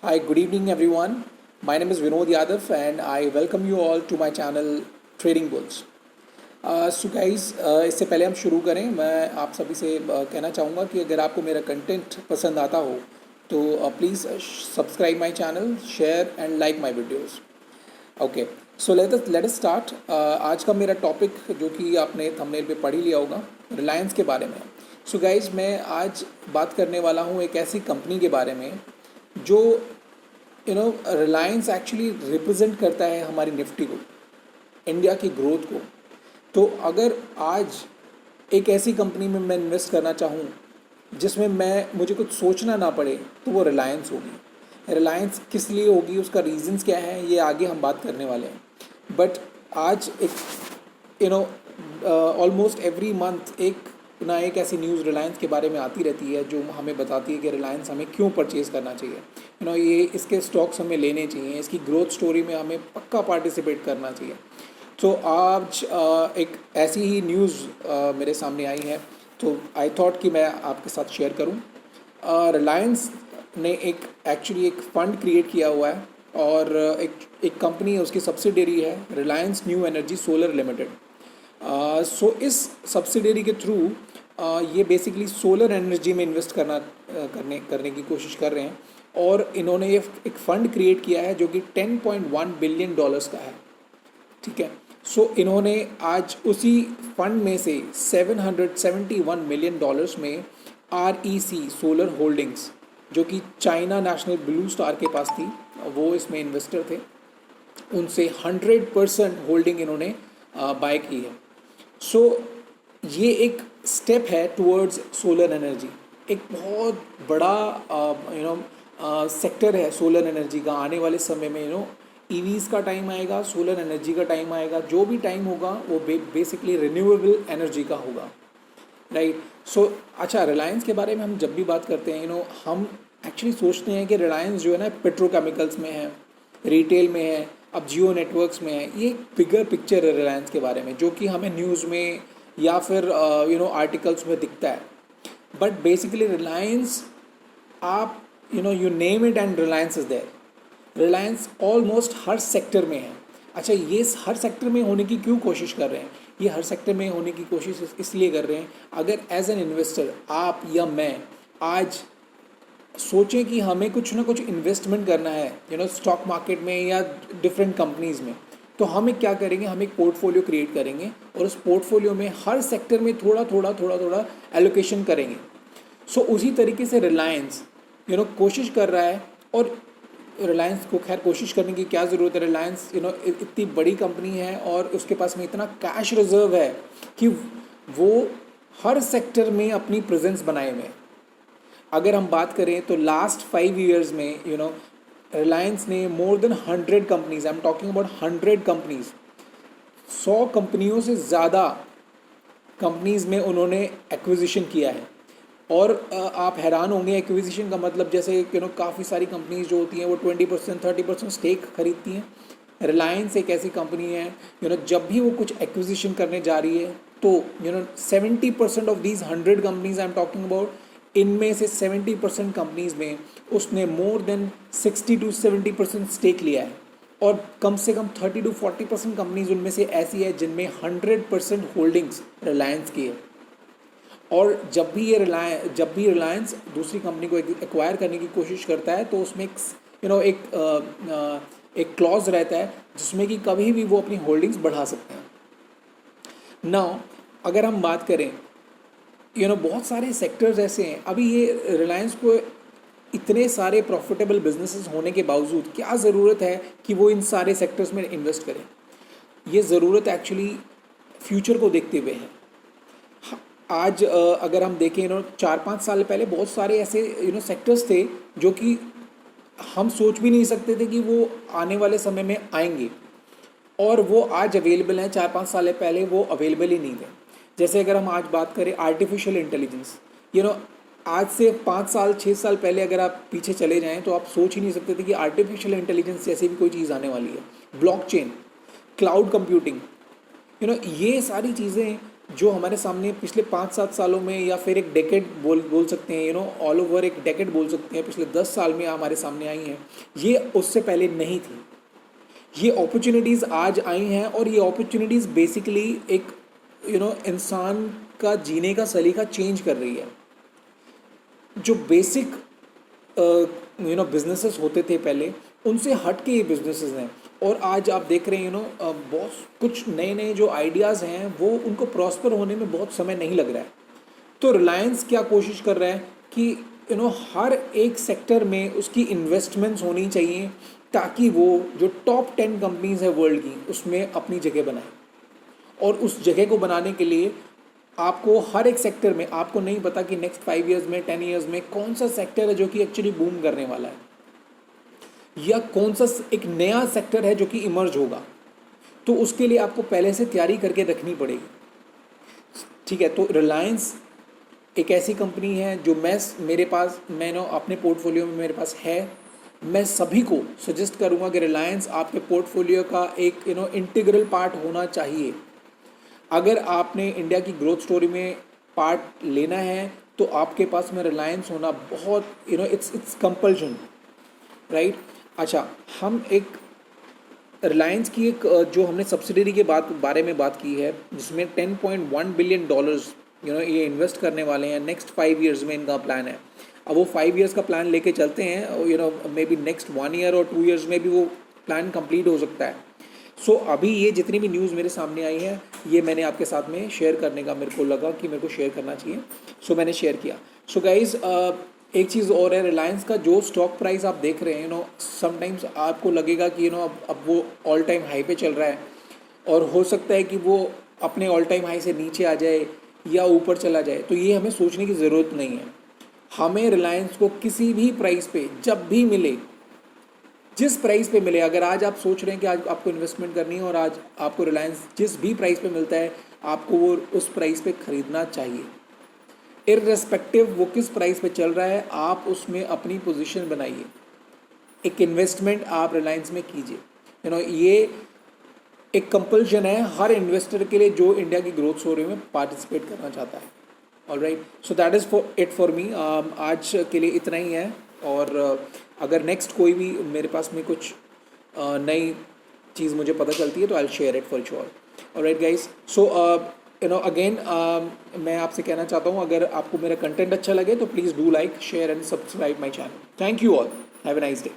Hi, good evening, everyone. My name is Vinod Yadav, and I welcome you all to my channel Trading Bulls. So guys, इससे पहले हम शुरू करें, मैं आप सभी से कहना चाहूँगा कि अगर आपको मेरा कंटेंट पसंद आता हो तो please subscribe my channel, share and like my videos. Okay, so let us start. आज का मेरा टॉपिक, जो कि आपने थंबनेल पे पढ़ ही लिया होगा, रिलायंस के बारे में. सो गाइस, मैं आज बात करने वाला हूँ एक ऐसी कंपनी के बारे में जो रिलायंस एक्चुअली रिप्रेजेंट करता है हमारी निफ्टी को, इंडिया की ग्रोथ को. तो अगर आज एक ऐसी कंपनी में मैं इन्वेस्ट करना चाहूँ जिसमें मुझे कुछ सोचना ना पड़े, तो वो रिलायंस होगी. रिलायंस किस लिए होगी, उसका रीजंस क्या है, ये आगे हम बात करने वाले हैं. बट आज एक ऑलमोस्ट एवरी मंथ एक ऐसी न्यूज़ रिलायंस के बारे में आती रहती है जो हमें बताती है कि रिलायंस हमें क्यों परचेज़ करना चाहिए. ये इसके स्टॉक्स हमें लेने चाहिए, इसकी ग्रोथ स्टोरी में हमें पक्का पार्टिसिपेट करना चाहिए. तो आज एक ऐसी ही न्यूज़ मेरे सामने आई है, तो आई थॉट कि मैं आपके साथ शेयर करूं. रिलायंस ने एक्चुअली एक फ़ंड क्रिएट किया हुआ है, और एक कंपनी है, उसकी सब्सिडरी है Reliance new energy solar limited. So इस सब्सिडरी के थ्रू ये बेसिकली सोलर एनर्जी में इन्वेस्ट करने की कोशिश कर रहे हैं. और इन्होंने ये एक फ़ंड क्रिएट किया है जो कि $10.1 बिलियन का है. ठीक है. सो इन्होंने आज उसी फंड में से $771 मिलियन में REC सोलर होल्डिंग्स, जो कि चाइना नेशनल ब्लू स्टार के पास थी, वो इसमें इन्वेस्टर थे, उनसे 100% होल्डिंग इन्होंने बाय की है. सो ये एक स्टेप है टुवर्ड्स सोलर एनर्जी. एक बहुत बड़ा सेक्टर है सोलर एनर्जी का. आने वाले समय में ईवीज़ का टाइम आएगा, सोलर एनर्जी का टाइम आएगा. जो भी टाइम होगा वो बेसिकली रिन्यूएबल एनर्जी का होगा, राइट. सो अच्छा, रिलायंस के बारे में हम जब भी बात करते हैं, हम एक्चुअली सोचते हैं कि रिलायंस जो है ना, पेट्रोकेमिकल्स में है, रिटेल में है, अब जियो नेटवर्क्स में है. ये एक बिगर पिक्चर है रिलायंस के बारे में, जो कि हमें न्यूज़ में या फिर आर्टिकल्स में दिखता है. बट बेसिकली रिलायंस, आप you name it and Reliance is there. Reliance almost हर सेक्टर में है. अच्छा, ये हर सेक्टर में होने की क्यों कोशिश कर रहे हैं? ये हर सेक्टर में होने की कोशिश इसलिए कर रहे हैं, अगर एज एन इन्वेस्टर आप या मैं आज सोचें कि हमें कुछ ना कुछ इन्वेस्टमेंट करना है स्टॉक मार्केट में या डिफरेंट कंपनीज़ में, तो हम क्या करेंगे, हम एक पोर्टफोलियो क्रिएट करेंगे और उस पोर्टफोलियो में हर सेक्टर में थोड़ा थोड़ा एलोकेशन करेंगे. सो उसी तरीके से रिलायंस कोशिश कर रहा है. और रिलायंस को खैर कोशिश करने की क्या ज़रूरत है. रिलायंस इतनी बड़ी कंपनी है और उसके पास में इतना कैश रिजर्व है कि वो हर सेक्टर में अपनी प्रेजेंस बनाए हुए हैं. अगर हम बात करें तो लास्ट 5 ईयर्स में रिलायंस ने more than 100 companies, I am talking about 100 companies, 100 कंपनियों से ज़्यादा कंपनीज में उन्होंने एक्विजिशन किया है. और आप हैरान होंगे, एक्विजिशन का मतलब जैसे काफ़ी सारी कंपनीज जो होती हैं वो 20% 30% स्टेक खरीदती हैं. रिलायंस एक ऐसी कंपनी है जब भी वो कुछ एक्विजिशन करने जा रही है तो 70% of these 100 companies I am talking about, इनमें से 70% कंपनीज में उसने मोर देन 60 to 70% स्टेक लिया है. और कम से कम 30 to 40% कंपनीज उनमें से ऐसी है जिनमें 100% होल्डिंग्स रिलायंस की है. और जब भी रिलायंस दूसरी कंपनी को एक्वायर करने की कोशिश करता है तो उसमें एक क्लॉज रहता है जिसमें कि कभी भी वो अपनी होल्डिंग्स बढ़ा सकते हैं. नाउ अगर हम बात करें, बहुत सारे सेक्टर्स ऐसे हैं. अभी ये रिलायंस को इतने सारे प्रॉफिटेबल बिजनेसेस होने के बावजूद क्या ज़रूरत है कि वो इन सारे सेक्टर्स में इन्वेस्ट करें? ये ज़रूरत एक्चुअली फ्यूचर को देखते हुए है. आज अगर हम देखें 4-5 साल पहले बहुत सारे ऐसे सेक्टर्स थे जो कि हम सोच भी नहीं सकते थे कि वो आने वाले समय में आएंगे, और वो आज अवेलेबल हैं. 4-5 साल पहले वो अवेलेबल ही नहीं थे. जैसे अगर हम आज बात करें आर्टिफिशियल इंटेलिजेंस, आज से 5 साल 6 साल पहले अगर आप पीछे चले जाएं तो आप सोच ही नहीं सकते थे कि आर्टिफिशियल इंटेलिजेंस जैसी भी कोई चीज़ आने वाली है. ब्लॉकचेन, क्लाउड कंप्यूटिंग, ये सारी चीज़ें जो हमारे सामने पिछले 5-7 सालों में या फिर एक डेकेड बोल सकते हैं, ऑल ओवर एक डेकेड बोल सकते हैं, पिछले 10 साल में हमारे सामने आई हैं, ये उससे पहले नहीं थी। ये अपॉर्चुनिटीज़ आज आई हैं और ये अपॉर्चुनिटीज़ बेसिकली एक इंसान का जीने का सलीका चेंज कर रही है। जो बेसिक बिजनेसेस होते थे पहले, उनसे हट के ये बिजनेसेस हैं। और आज आप देख रहे हैं बहुत कुछ नए नए जो आइडियाज़ हैं वो उनको प्रॉस्पर होने में बहुत समय नहीं लग रहा है। तो रिलायंस क्या कोशिश कर रहा है कि हर एक सेक्टर में उसकी इन्वेस्टमेंट्स होनी चाहिए, ताकि वो जो टॉप 10 कंपनीज़ है वर्ल्ड की उसमें अपनी जगह बनाए। और उस जगह को बनाने के लिए आपको हर एक सेक्टर में, आपको नहीं पता कि नेक्स्ट 5 ईयर्स में 10 ईयर्स में कौन सा सेक्टर है जो कि एक्चुअली बूम करने वाला है, या कौन सा एक नया सेक्टर है जो कि इमर्ज होगा। तो उसके लिए आपको पहले से तैयारी करके रखनी पड़ेगी। ठीक है, तो रिलायंस एक ऐसी कंपनी है जो मैं अपने पोर्टफोलियो में मेरे पास है। मैं सभी को सजेस्ट करूंगा कि रिलायंस आपके पोर्टफोलियो का एक इंटीग्रल पार्ट होना चाहिए। अगर आपने इंडिया की ग्रोथ स्टोरी में पार्ट लेना है तो आपके पास में रिलायंस होना बहुत इट्स कंपल्शन, राइट। अच्छा, हम एक रिलायंस की एक जो हमने सब्सिडरी के बारे में बात की है, जिसमें $10.1 बिलियन ये इन्वेस्ट करने वाले हैं नेक्स्ट 5 ईयर्स में, इनका प्लान है। अब वो 5 ईयर्स का प्लान लेके चलते हैं, मे बी नेक्स्ट 1 ईयर और 2 ईयर्स में भी वो प्लान कंप्लीट हो सकता है। सो अभी ये जितनी भी न्यूज़ मेरे सामने आई है, ये मैंने आपके साथ में शेयर करने का मेरे को लगा कि मेरे को शेयर करना चाहिए, सो मैंने शेयर किया। सो गाइज़, एक चीज़ और है, रिलायंस का जो स्टॉक प्राइस आप देख रहे हैं, समटाइम्स आपको लगेगा कि अब वो ऑल टाइम हाई पे चल रहा है, और हो सकता है कि वो अपने ऑल टाइम हाई से नीचे आ जाए या ऊपर चला जाए। तो ये हमें सोचने की ज़रूरत नहीं है। हमें रिलायंस को किसी भी प्राइस पे जब भी मिले, जिस प्राइस पे मिले, अगर आज आप सोच रहे हैं कि आज आपको इन्वेस्टमेंट करनी है और आज आपको रिलायंस जिस भी प्राइस पे मिलता है, आपको वो उस प्राइस पे ख़रीदना चाहिए। इर्रेस्पेक्टिव वो किस प्राइस पे चल रहा है, आप उसमें अपनी पोजीशन बनाइए, एक इन्वेस्टमेंट आप रिलायंस में कीजिए। ये एक कंपल्शन है हर इन्वेस्टर के लिए जो इंडिया की ग्रोथ स्टोरी में पार्टिसिपेट करना चाहता है। Alright, so that is it for me. आज के लिए इतना ही है, और अगर नेक्स्ट कोई भी मेरे पास में कुछ नई चीज़ मुझे पता चलती है तो I will share it for sure. Alright guys, so again मैं आपसे कहना चाहता हूँ, अगर आपको मेरा कंटेंट अच्छा लगे तो please do like, share and subscribe my channel. Thank you all, have a nice day.